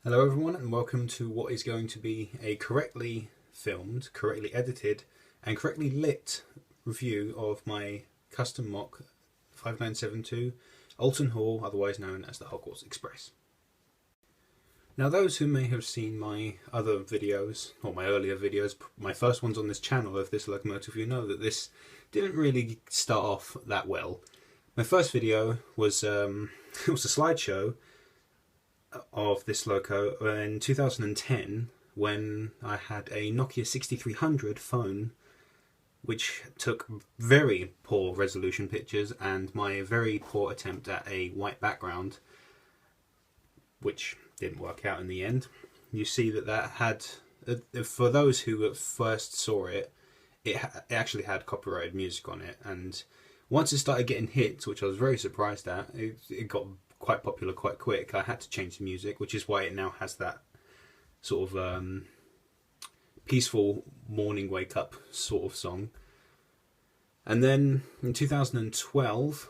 Hello everyone and welcome to what is going to be a correctly filmed, correctly edited and correctly lit review of my custom MOC 5972 Alton Hall, otherwise known as the Hogwarts Express. Now those who may have seen my other videos, or my earlier videos, my first ones on this channel of this locomotive, you know that this didn't really start off that well. My first video was it was a slideshow of this loco in 2010 when I had a Nokia 6300 phone which took very poor resolution pictures and my very poor attempt at a white background, which didn't work out in the end. You see that had, for those who at first saw it, it actually had copyrighted music on it, and once it started getting hits, which I was very surprised at, it got quite popular quite quick. I had to change the music, which is why it now has that sort of peaceful morning wake up sort of song. And then in 2012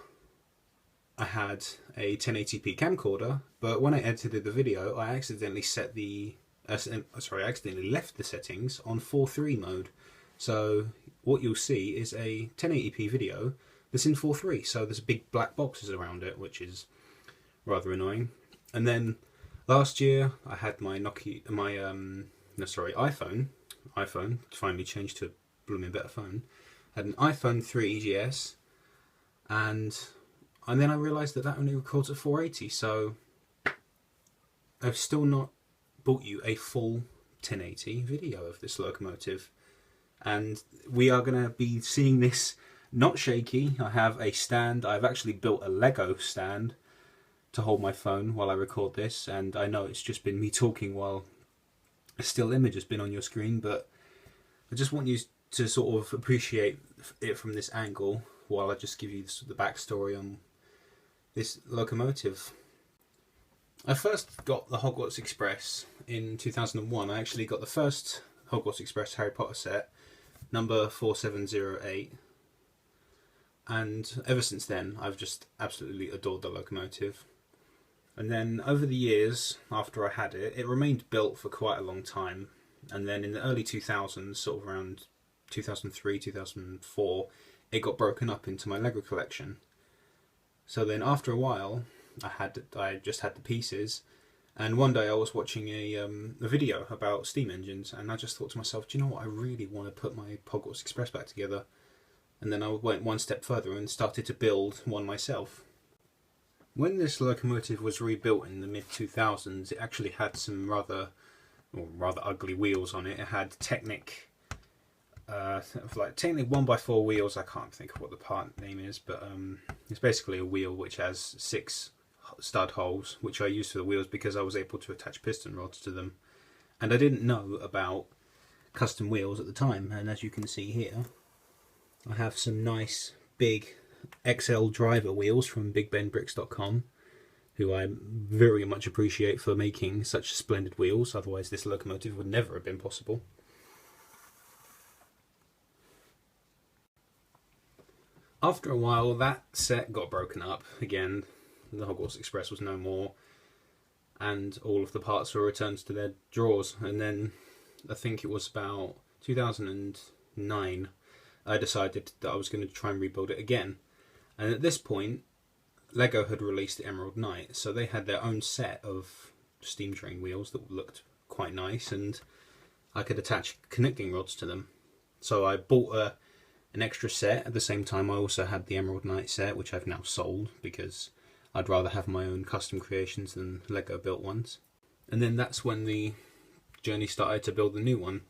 I had a 1080p camcorder, but when I edited the video I accidentally set the I accidentally left the settings on 4:3 mode. So what you'll see is a 1080p video that's in 4:3, so there's big black boxes around it, which is rather annoying. And then last year I had my iPhone finally changed to a blooming better phone. I had an iPhone 3GS, and then I realised that only records at 480, so I've still not bought you a full 1080 video of this locomotive, and we are going to be seeing this not shaky. I have a stand. I've actually built a Lego stand to hold my phone while I record this, and I know it's just been me talking while a still image has been on your screen, but I just want you to sort of appreciate it from this angle while I just give you the backstory on this locomotive. I first got the Hogwarts Express in 2001. I actually got the first Hogwarts Express Harry Potter set, number 4708, and ever since then I've just absolutely adored the locomotive. And then over the years after I had it, it remained built for quite a long time, and then in the early 2000s, sort of around 2003, 2004, it got broken up into my Lego collection. So then after a while I just had the pieces, and one day I was watching a video about steam engines, and I just thought to myself, do you know what, I really want to put my Hogwarts Express back together. And then I went one step further and started to build one myself. When this locomotive was rebuilt in the mid-2000s, it actually had some rather ugly wheels on it. It had Technic 1x4 wheels. I can't think of what the part name is, but it's basically a wheel which has 6 stud holes, which I used for the wheels because I was able to attach piston rods to them. And I didn't know about custom wheels at the time, and as you can see here, I have some nice big XL driver wheels from BigBenBricks.com, who I very much appreciate for making such splendid wheels, otherwise this locomotive would never have been possible. After a while that set got broken up again. The Hogwarts Express was no more, and all of the parts were returned to their drawers. And then I think it was about 2009 I decided that I was going to try and rebuild it again. And at this point, Lego had released the Emerald Knight, so they had their own set of steam train wheels that looked quite nice, and I could attach connecting rods to them. So I bought an extra set. At the same time I also had the Emerald Knight set, which I've now sold because I'd rather have my own custom creations than Lego built ones. And then that's when the journey started to build the new one.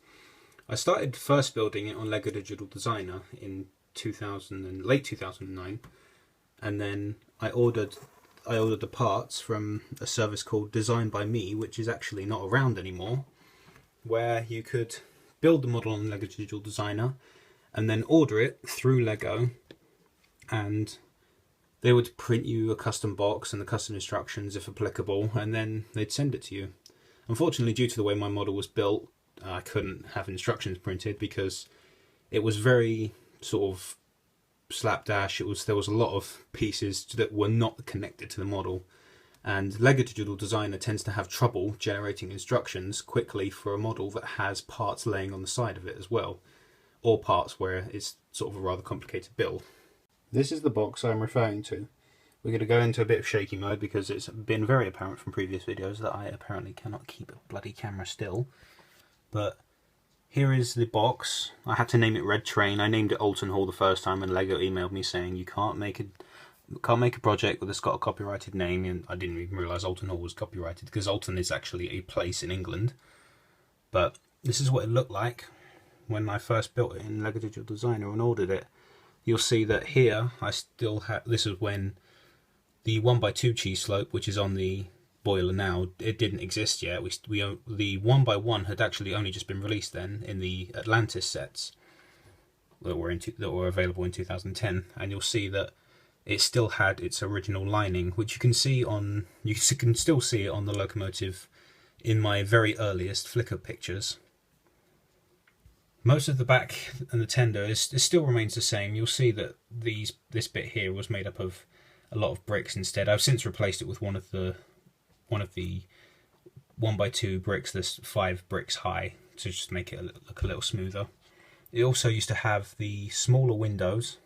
I started first building it on Lego Digital Designer in late 2009, and then I ordered the parts from a service called Design by Me, which is actually not around anymore, where you could build the model on Lego Digital Designer and then order it through Lego, and they would print you a custom box and the custom instructions if applicable, and then they'd send it to you. Unfortunately, due to the way my model was built, I couldn't have instructions printed because it was very sort of slapdash. There was a lot of pieces that were not connected to the model, And Lego Digital Designer tends to have trouble generating instructions quickly for a model that has parts laying on the side of it as well, or parts where it's sort of a rather complicated build. This is the box I'm referring to. We're going to go into a bit of shaky mode because it's been very apparent from previous videos that I apparently cannot keep a bloody camera still. But here is the box. I had to name it Red Train. I named it Alton Hall the first time, and Lego emailed me saying you can't make a project that's got a copyrighted name. And I didn't even realise Alton Hall was copyrighted because Alton is actually a place in England. But this is what it looked like when I first built it in Lego Digital Designer and ordered it. You'll see that here I still have, this is when the 1x2 cheese slope, which is on the boiler now, it didn't exist yet. The 1x1 had actually only just been released then in the Atlantis sets that were available in 2010, and you'll see that it still had its original lining, which you can still see it on the locomotive in my very earliest Flickr pictures. Most of the back and the tender it still remains the same. You'll see that this bit here was made up of a lot of bricks instead. I've since replaced it with one of the 1x2 bricks that's 5 bricks high to just make it look a little smoother. It also used to have the smaller windows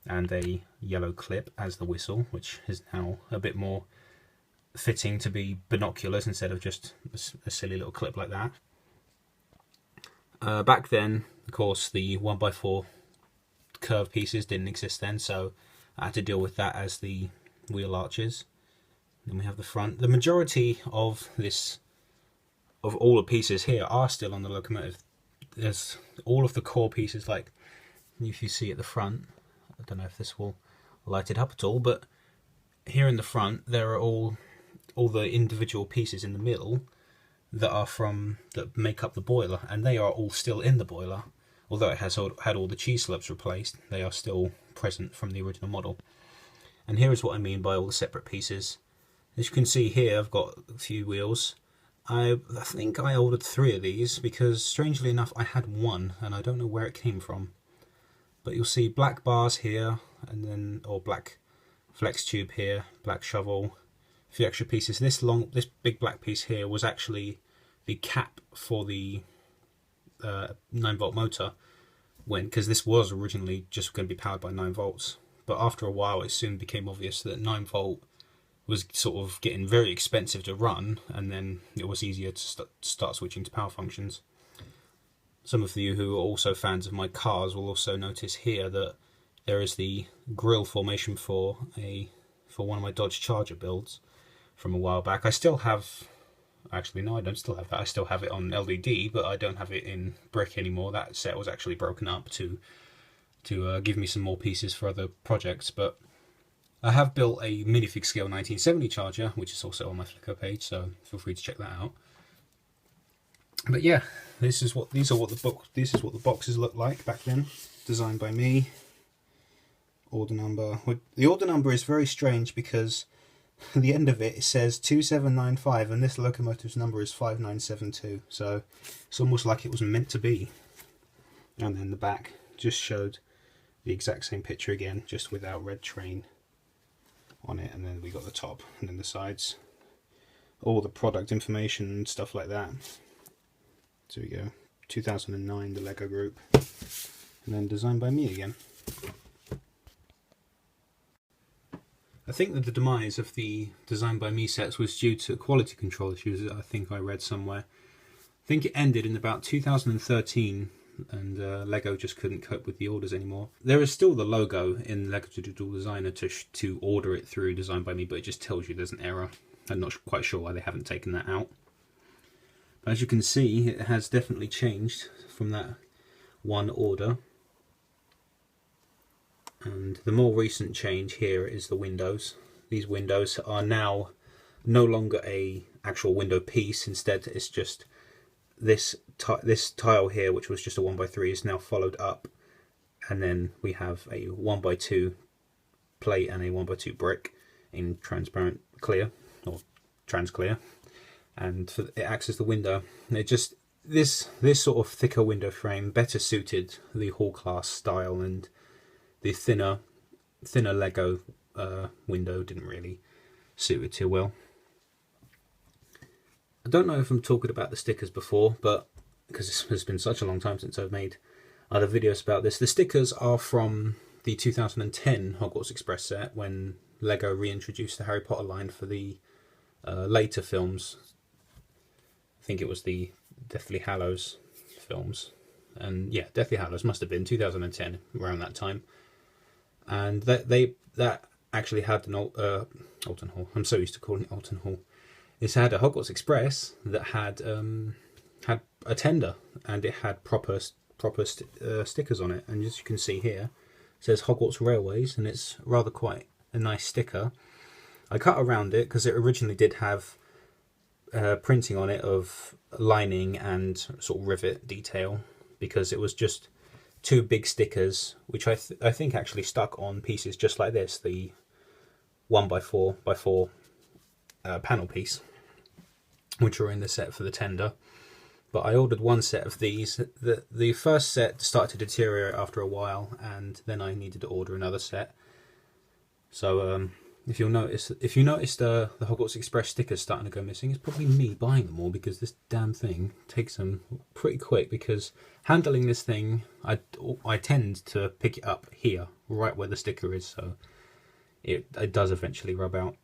and a yellow clip as the whistle, which is now a bit more fitting to be binoculars instead of just a silly little clip like that. Back then, of course, the 1x4 curved pieces didn't exist then, so I had to deal with that as the wheel arches. Then we have the front. The majority of all the pieces here are still on the locomotive. There's all of the core pieces, like if you see at the front, I don't know if this will light it up at all, but here in the front there are all the individual pieces in the middle that make up the boiler, and they are all still in the boiler. Although it has had all the cheese slopes replaced, they are still present from the original model. And here is what I mean by all the separate pieces. As you can see here, I've got a few wheels. I think I ordered 3 of these because, strangely enough, I had 1 and I don't know where it came from. But you'll see black bars here, or black flex tube here, black shovel, a few extra pieces. This big black piece here was actually the cap for the 9-volt motor, because this was originally just going to be powered by 9 volts. But after a while, it soon became obvious that 9 volt was sort of getting very expensive to run, and then it was easier to start switching to power functions. Some of you who are also fans of my cars will also notice here that there is the grille formation for one of my Dodge Charger builds from a while back. I still have, actually no, I don't still have that. I still have it on LED, but I don't have it in brick anymore. That set was actually broken up to give me some more pieces for other projects. But I have built a minifig scale 1970 Charger, which is also on my Flickr page, so feel free to check that out. But yeah, this is what the boxes look like back then. Designed by me. Order number. The order number is very strange because at the end of it says 2795, and this locomotive's number is 5972. So it's almost like it was meant to be. And then the back just showed the exact same picture again, just without Red Train on it. And then we got the top, and then the sides, all the product information and stuff like that. So we go 2009, the Lego Group, and then designed by me again. I think that the demise of the Designed by Me sets was due to quality control issues that I think I read somewhere. I think it ended in about 2013, and Lego just couldn't cope with the orders anymore. There is still the logo in Lego Digital Designer to order it through Designed by Me, but it just tells you there's an error. I'm not quite sure why they haven't taken that out. But as you can see, it has definitely changed from that one order. And the more recent change here is the windows. These windows are now no longer a actual window piece. Instead, it's just this tile here, which was just a 1x3, is now followed up, and then we have a 1x2 plate and a 1x2 brick in transparent clear or trans clear, and it acts as the window. It just this sort of thicker window frame better suited the Hall class style, and the thinner Lego window didn't really suited too well. I don't know if I'm talking about the stickers before, but because it's been such a long time since I've made other videos about this. The stickers are from the 2010 Hogwarts Express set, when LEGO reintroduced the Harry Potter line for the later films. I think it was the Deathly Hallows films. And yeah, Deathly Hallows must have been 2010, around that time. And that actually had an Alton Hall. I'm so used to calling it Alton Hall. It's had a Hogwarts Express that had a tender, and it had proper stickers on it. And as you can see here, it says Hogwarts Railways, and it's rather quite a nice sticker. I cut around it because it originally did have printing on it of lining and sort of rivet detail, because it was just two big stickers, which I think actually stuck on pieces just like this, the 1x4x4 panel piece, which are in the set for the tender. But I ordered one set of these. The first set started to deteriorate after a while, and then I needed to order another set. So if you notice the Hogwarts Express stickers starting to go missing, it's probably me buying them all, because this damn thing takes them pretty quick. Because handling this thing, I tend to pick it up here, right where the sticker is, so it does eventually rub out.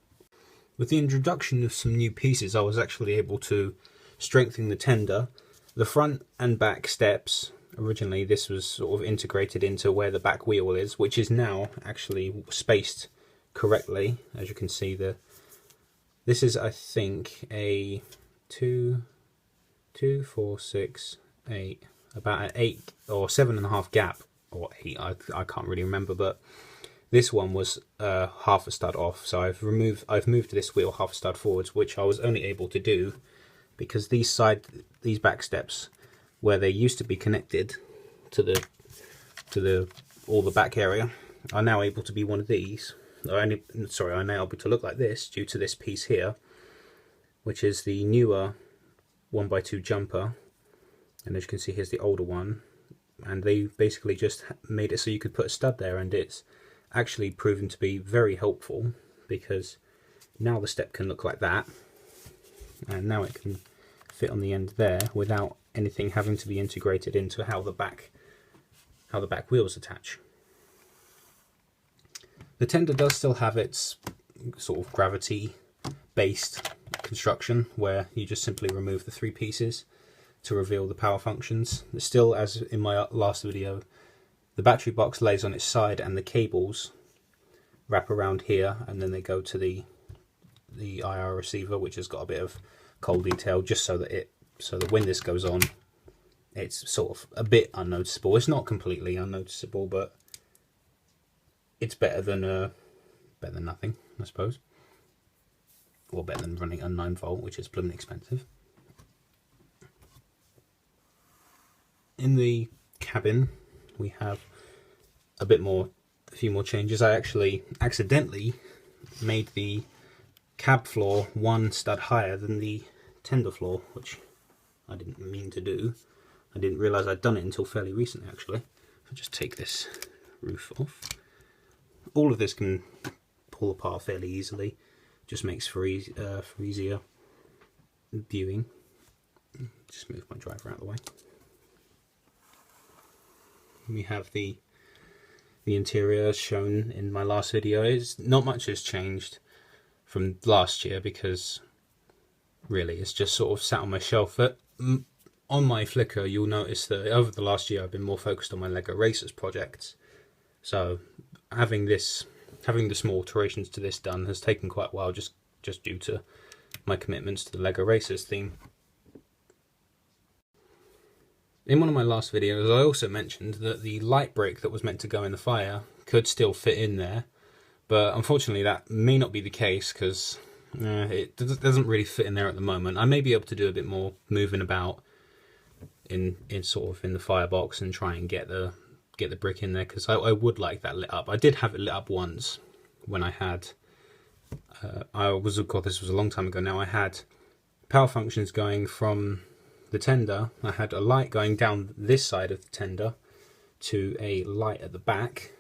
With the introduction of some new pieces, I was actually able to strengthen the tender. The front and back steps, originally this was sort of integrated into where the back wheel is, which is now actually spaced correctly. As you can see, this is, I think, a 2, 4, 6, 8, about an 8 or 7.5 gap, or 8, I can't really remember, but this one was half a stud off, so I've moved this wheel half a stud forwards, which I was only able to do because these back steps, where they used to be connected to all the back area, are now able to be one of these. Are now able to look like this due to this piece here, which is the newer 1x2 jumper. And as you can see, here's the older one, and they basically just made it so you could put a stud there, and it's actually proven to be very helpful, because now the step can look like that, and now it can fit on the end there without anything having to be integrated into how the back wheels attach. The tender does still have its sort of gravity based construction, where you just simply remove the 3 pieces to reveal the power functions. It's still, as in my last video, the battery box lays on its side and the cables wrap around here, and then they go to the IR receiver, which has got a bit of coal detail, just so that when this goes on, it's sort of a bit unnoticeable. It's not completely unnoticeable, but it's better than nothing, I suppose, or better than running a 9V, which is blooming expensive. In the cabin, we have a few more changes. I actually accidentally made the cab floor 1 stud higher than the tender floor, which I didn't mean to do. I didn't realise I'd done it until fairly recently, actually. I'll just take this roof off. All of this can pull apart fairly easily, just makes for easier viewing. Just move my driver out of the way. We have the interior as shown in my last video. Not much has changed from last year, because really it's just sort of sat on my shelf. But on my Flickr, you'll notice that over the last year I've been more focused on my LEGO Racers projects. So having the small alterations to this done has taken quite a while, just due to my commitments to the LEGO Racers theme. In one of my last videos, I also mentioned that the light brick that was meant to go in the fire could still fit in there, but unfortunately that may not be the case, because it doesn't really fit in there at the moment. I may be able to do a bit more moving about in sort of in the firebox and try and get the brick in there, because I would like that lit up. I did have it lit up once when I had this was a long time ago now. I had power functions going from the tender. I had a light going down this side of the tender to a light at the back.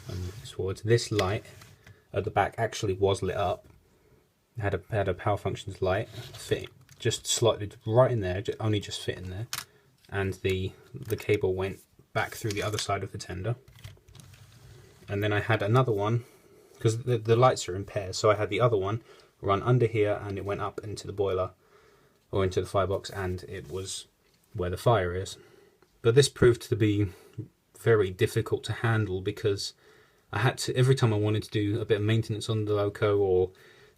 And towards this light at the back actually was lit up, had a power functions light fit just slightly right in there, only just fit in there, and the cable went back through the other side of the tender. And then I had another one, because the lights are in pairs, so I had the other one run under here, and it went up into the boiler or into the firebox, and it was where the fire is. But this proved to be very difficult to handle, because I had to, every time I wanted to do a bit of maintenance on the loco or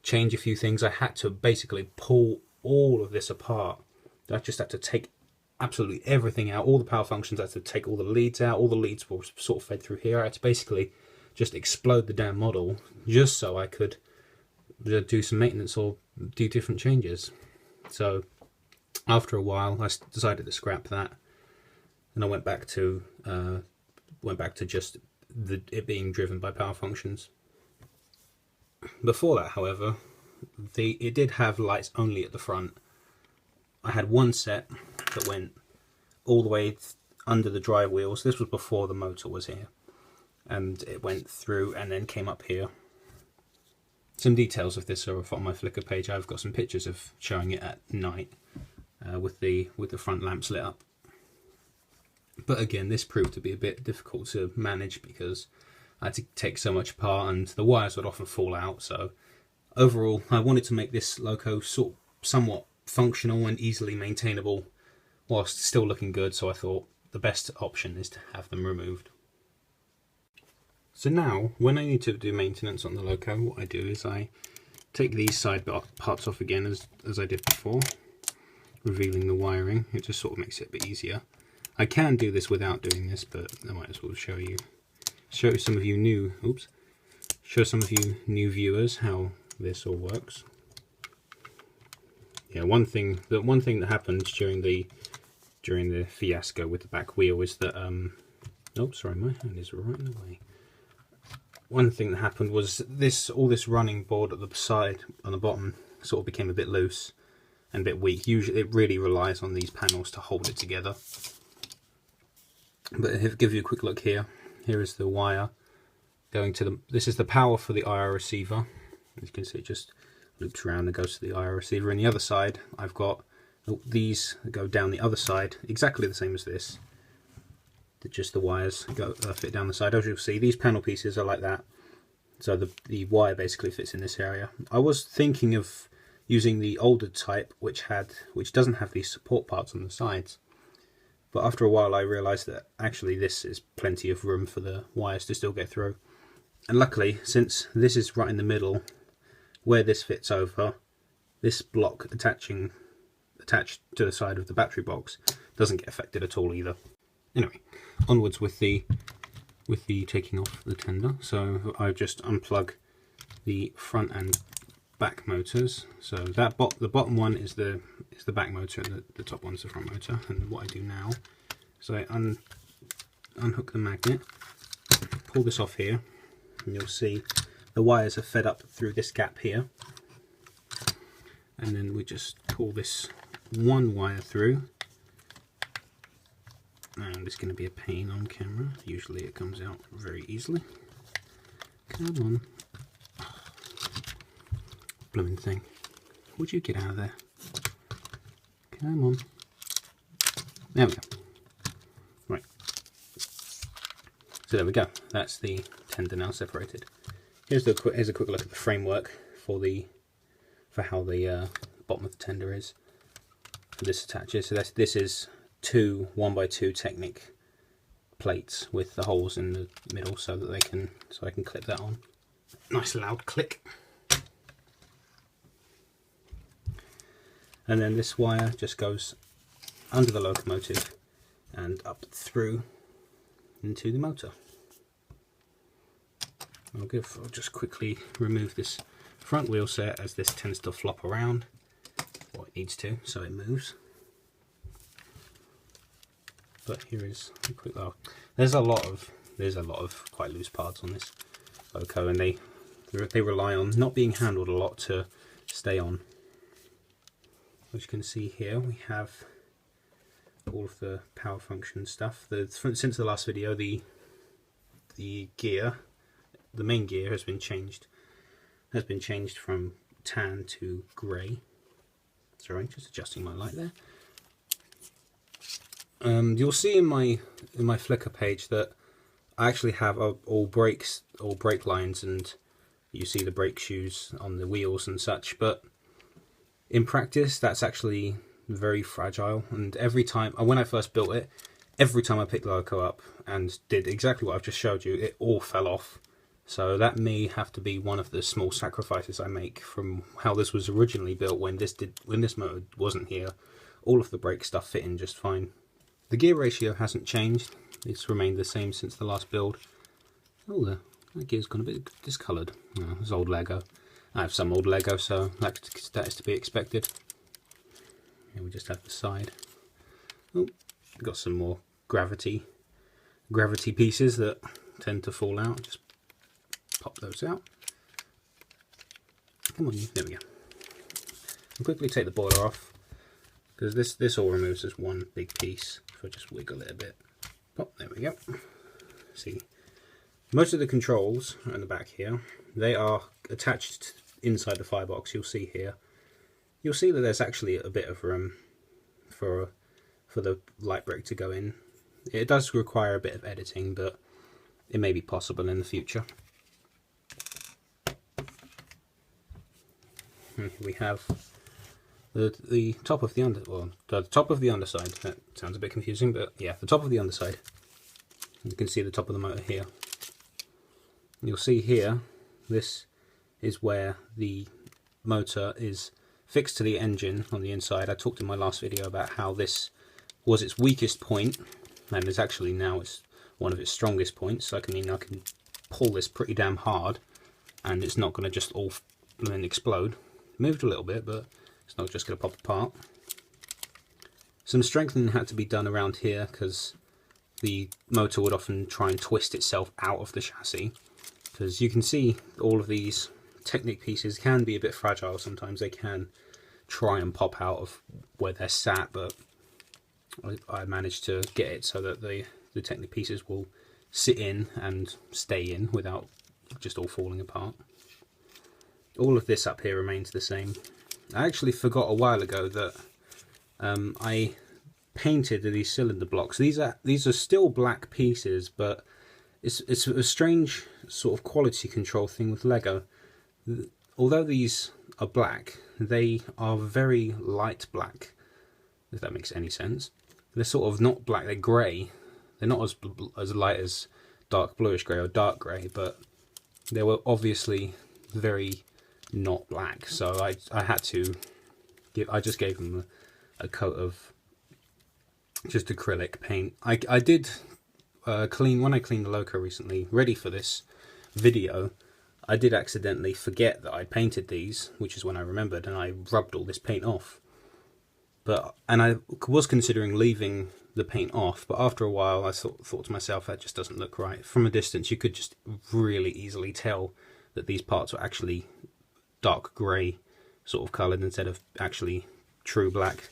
change a few things, I had to basically pull all of this apart. I just had to take absolutely everything out, all the power functions. I had to take all the leads out. All the leads were sort of fed through here. I had to basically just explode the damn model just so I could do some maintenance or do different changes. So after a while, I decided to scrap that, and I went back to just it being driven by power functions. Before that, however, it did have lights only at the front. I had one set that went all the way under the drive wheels. This was before the motor was here, and it went through and then came up here. Some details of this are on my Flickr page. I've got some pictures of showing it at night with the front lamps lit up. But again, this proved to be a bit difficult to manage because I had to take so much apart, and the wires would often fall out. So overall, I wanted to make this loco somewhat functional and easily maintainable whilst still looking good, so I thought the best option is to have them removed. So now, when I need to do maintenance on the loco, what I do is I take these side parts off again as I did before, revealing the wiring. It just sort of makes it a bit easier. I can do this without doing this, but I might as well show some of you new viewers how this all works. Yeah, one thing that happened during the fiasco with the back wheel is that oh, sorry, my hand is right in the way. One thing that happened was all this running board at the side on the bottom sort of became a bit loose and a bit weak. Usually it really relies on these panels to hold it together. But if I give you a quick look here, here is the wire going to this is the power for the IR receiver. As you can see, it just loops around and goes to the IR receiver. And the other side, I've got these that go down the other side, exactly the same as this. Just the wires fit down the side. As you'll see, these panel pieces are like that. So the wire basically fits in this area. I was thinking of using the older type, which doesn't have these support parts on the sides. But after a while I realised that actually this is plenty of room for the wires to still get through. And luckily, since this is right in the middle, where this fits over, this block attached to the side of the battery box doesn't get affected at all either. Anyway, onwards with the taking off the tender. So I just unplug the front and back motors. So that the bottom one is the back motor, and the top one's the front motor. And what I do now is I unhook the magnet, pull this off here, and you'll see the wires are fed up through this gap here. And then we just pull this one wire through. And it's going to be a pain on camera. Usually it comes out very easily. Come on. Blooming thing. Would you get out of there? Come on. There we go. Right. So there we go. That's the tender now separated. Here's a quick look at the framework for how the bottom of the tender is. This attaches. So this is two 1x2 Technic plates with the holes in the middle so that I can clip that on. Nice loud click. And then this wire just goes under the locomotive and up through into the motor. I'll just quickly remove this front wheel set, as this tends to flop around. Well, it needs to, so it moves. But here is a quick look. There's a lot of quite loose parts on this loco, and they rely on not being handled a lot to stay on. As you can see here, we have all of the power function stuff. Since the last video, the main gear has been changed from tan to grey. Sorry, just adjusting my light there. You'll see in my Flickr page that I actually have all brake lines, and you see the brake shoes on the wheels and such, but in practice that's actually very fragile, and every time, when I first built it, every time I picked the loco up and did exactly what I've just showed you, it all fell off. So that may have to be one of the small sacrifices I make from how this was originally built. When this motor wasn't here, all of the brake stuff fit in just fine. The gear ratio hasn't changed, it's remained the same since the last build. Oh, that gear's gone a bit discoloured. Oh, it's old Lego. I have some old Lego, so that is to be expected. Here we just have the side. Oh, got some more gravity pieces that tend to fall out. Just pop those out. Come on, there we go. I'll quickly take the boiler off, because this all removes as one big piece. If I just wiggle it a bit. Oh, there we go. See, most of the controls in the back here, they are attached inside the firebox. You'll see here. You'll see that there's actually a bit of room for the light brake to go in. It does require a bit of editing, but it may be possible in the future. We have the top of the top of the underside. That sounds a bit confusing, but yeah, the top of the underside. You can see the top of the motor here. You'll see here, this is where the motor is fixed to the engine on the inside. I talked in my last video about how this was its weakest point, and it's actually now it's one of its strongest points. So I can pull this pretty damn hard, and it's not going to just all explode. Moved a little bit, but it's not just going to pop apart. Some strengthening had to be done around here because the motor would often try and twist itself out of the chassis. Because you can see all of these Technic pieces can be a bit fragile sometimes. They can try and pop out of where they're sat, but I managed to get it so that the Technic pieces will sit in and stay in without just all falling apart. All of this up here remains the same. I actually forgot a while ago that I painted these cylinder blocks. These are still black pieces, but it's a strange sort of quality control thing with Lego. Although these are black, they are very light black, if that makes any sense. They're sort of not black, they're grey. They're not as light as dark bluish grey or dark grey, but they were obviously very not black, so I had to I just gave them a coat of just acrylic paint. I did when I cleaned the loco recently, ready for this video, I did accidentally forget that I painted these, which is when I remembered, and I rubbed all this paint off. And I was considering leaving the paint off, but after a while I thought to myself, that just doesn't look right. From a distance you could just really easily tell that these parts were actually dark grey sort of coloured instead of actually true black.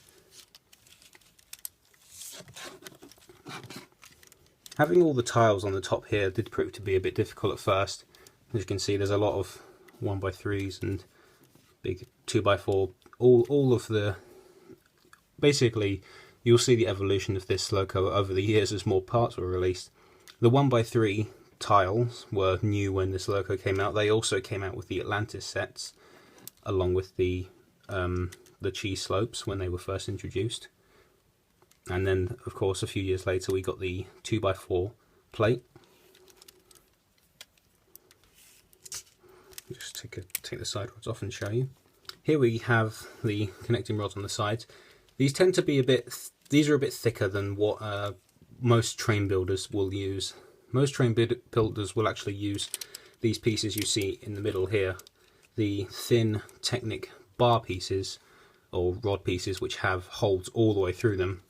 Having all the tiles on the top here did prove to be a bit difficult at first. As you can see, there's a lot of 1x3s and big 2x4, all of the... Basically, you'll see the evolution of this loco over the years as more parts were released. The 1x3 tiles were new when this loco came out. They also came out with the Atlantis sets, along with the cheese slopes when they were first introduced. And then, of course, a few years later we got the 2x4 plate. Just take the side rods off and show you. Here we have the connecting rods on the sides. These tend to be these are a bit thicker than what most train builders will use. Most train builders will actually use these pieces you see in the middle here, the thin Technic bar pieces or rod pieces which have holes all the way through them.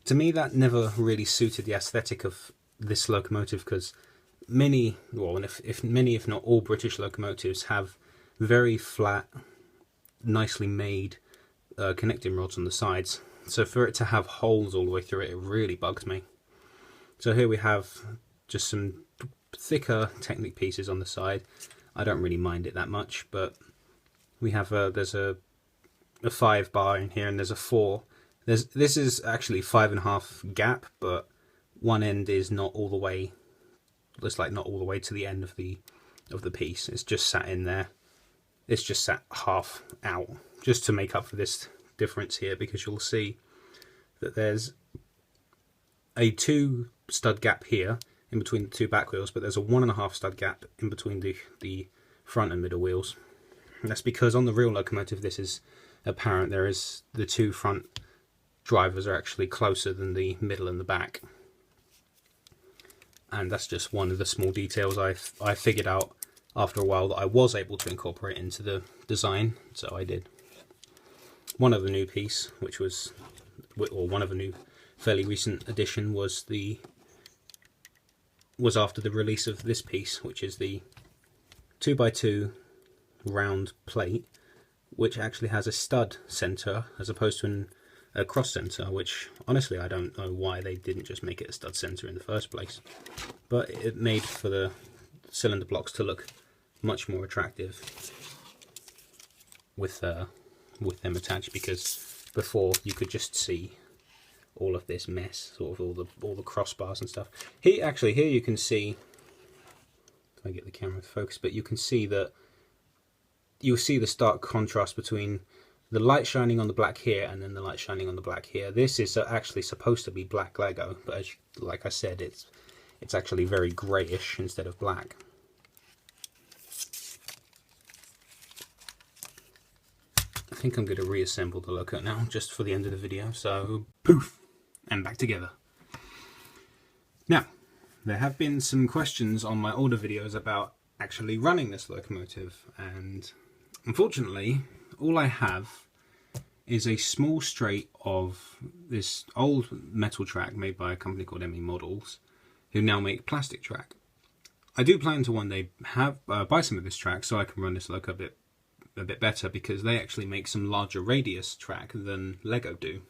To me, that never really suited the aesthetic of this locomotive, because many, if not all British locomotives have very flat, nicely made connecting rods on the sides. So for it to have holes all the way through it, it really bugs me. So here we have just some thicker Technic pieces on the side. I don't really mind it that much, but We have there's a 5 bar in here, and there's a 4. This is actually 5.5 gap, but one end is not all the way. Looks like not all the way to the end of the piece. It's just sat in there. It's just sat half out, just to make up for this difference here, because you'll see that there's a 2 stud gap here in between the 2 back wheels, but there's a 1.5 stud gap in between the front and middle wheels. And that's because on the real locomotive this is apparent. There is the 2 front drivers are actually closer than the middle and the back, and that's just one of the small details I figured out after a while that I was able to incorporate into the design, so I did. One other new piece, which was, or one of a new fairly recent addition, was after the release of this piece, which is the 2x2 round plate, which actually has a stud center as opposed to a cross center, which honestly I don't know why they didn't just make it a stud center in the first place, but it made for the cylinder blocks to look much more attractive with them attached, because before you could just see all of this mess, sort of all the crossbars and stuff. Here you can see, if I get the camera to focus, but you can see that you'll see the stark contrast between the light shining on the black here and then the light shining on the black here. This is actually supposed to be black Lego, but like I said, it's actually very greyish instead of black. I think I'm going to reassemble the loco now, just for the end of the video, so poof, and back together. Now, there have been some questions on my older videos about actually running this locomotive, and unfortunately, all I have is a small straight of this old metal track made by a company called ME Models, who now make plastic track. I do plan to one day buy some of this track so I can run this loco a bit better, because they actually make some larger radius track than Lego do.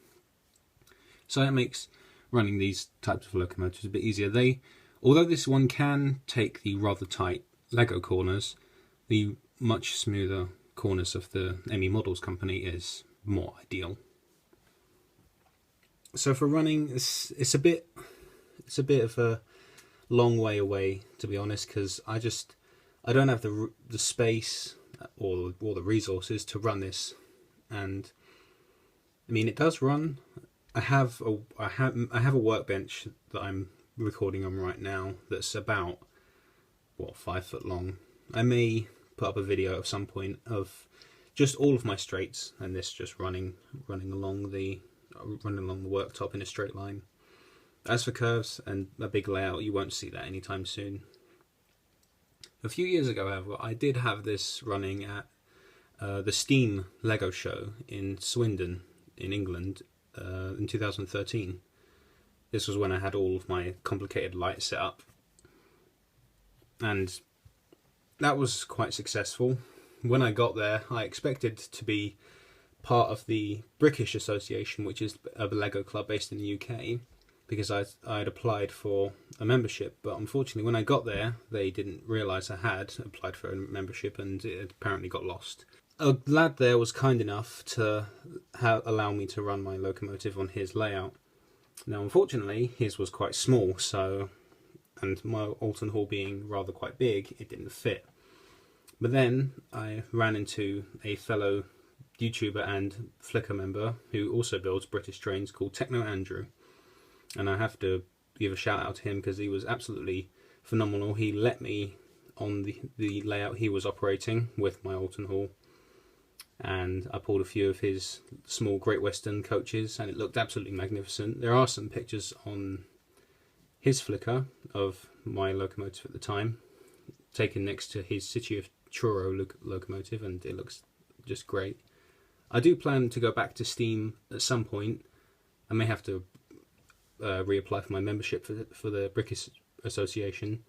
So that makes running these types of locomotives a bit easier. Although this one can take the rather tight Lego corners, the much smoother corners of the ME Models company is more ideal. So for running, it's a bit of a long way away, to be honest, because I don't have the space or the resources to run this. And I mean, it does run. I have a workbench that I'm recording on right now that's about 5 foot long. I may put up a video at some point of just all of my straights and this just running along the worktop in a straight line. As for curves and a big layout, you won't see that anytime soon. A few years ago, however, I did have this running at the Steam Lego show in Swindon in England in 2013. This was when I had all of my complicated lights set up, and that was quite successful. When I got there, I expected to be part of the British Association, which is a Lego club based in the UK, because I'd applied for a membership, but unfortunately when I got there they didn't realise I had applied for a membership, and it apparently got lost. A lad there was kind enough to allow me to run my locomotive on his layout. Now unfortunately his was quite small, and my Alton Hall being rather quite big, it didn't fit. But then I ran into a fellow YouTuber and Flickr member who also builds British trains, called Techno Andrew. And I have to give a shout out to him because he was absolutely phenomenal. He let me on the layout he was operating with my Alton Hall, and I pulled a few of his small Great Western coaches, and it looked absolutely magnificent. There are some pictures on his Flickr of my locomotive at the time, taken next to his City of Truro locomotive, and it looks just great. I do plan to go back to Steam at some point. I may have to reapply for my membership for the British Association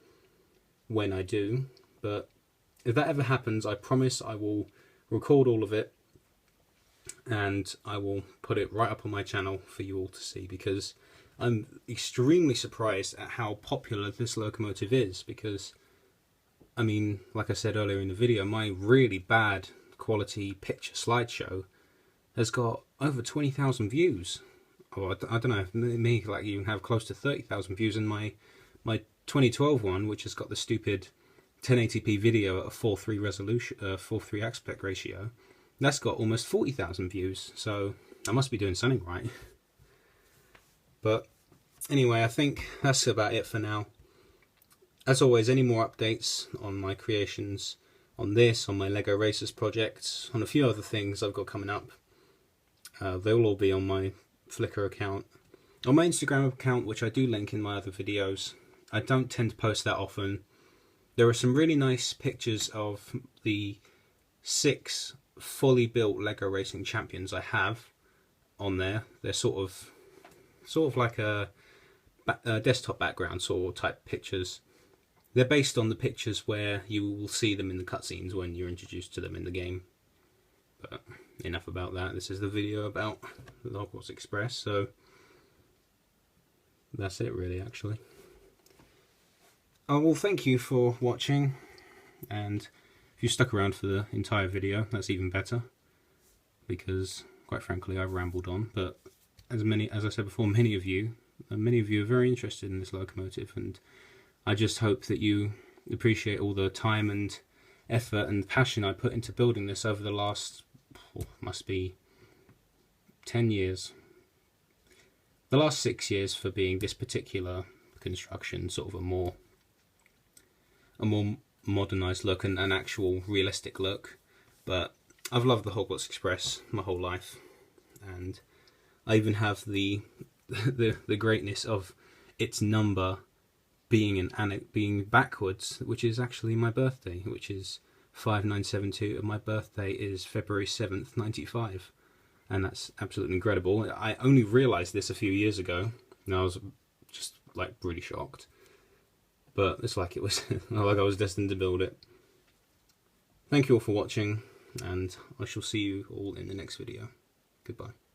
when I do, but if that ever happens, I promise I will record all of it and I will put it right up on my channel for you all to see, because I'm extremely surprised at how popular this locomotive is. Because I mean, like I said earlier in the video, my really bad quality picture slideshow has got over 20,000 views. Or I don't know, me like you have close to 30,000 views, and my 2012 one, which has got the stupid 1080p video at a 4:3 resolution, 4:3 aspect ratio, that's got almost 40,000 views. So I must be doing something right. But anyway, I think that's about it for now. As always, any more updates on my creations, on this, on my Lego Racers projects, on a few other things I've got coming up, they'll all be on my Flickr account. On my Instagram account, which I do link in my other videos, I don't tend to post that often. There are some really nice pictures of the 6 fully built Lego Racing Champions I have on there. They're sort of like a desktop background sort of type pictures. They're based on the pictures where you will see them in the cutscenes when you're introduced to them in the game. But enough about that. This is the video about the Hogwarts Express, so that's it really, actually. Oh, well, thank you for watching, and if you stuck around for the entire video, that's even better, because quite frankly I've rambled on. But as I said before, many of you are very interested in this locomotive, and I just hope that you appreciate all the time and effort and passion I put into building this over the last, must be 10 years. The last 6 years for being this particular construction, sort of a more modernised look and an actual realistic look. But I've loved the Hogwarts Express my whole life, and I even have the greatness of its number being backwards, which is actually my birthday, which is 5972, and my birthday is February 7th, 95, and that's absolutely incredible. I only realised this a few years ago, and I was just like really shocked. But it's like it was like I was destined to build it. Thank you all for watching, and I shall see you all in the next video. Goodbye.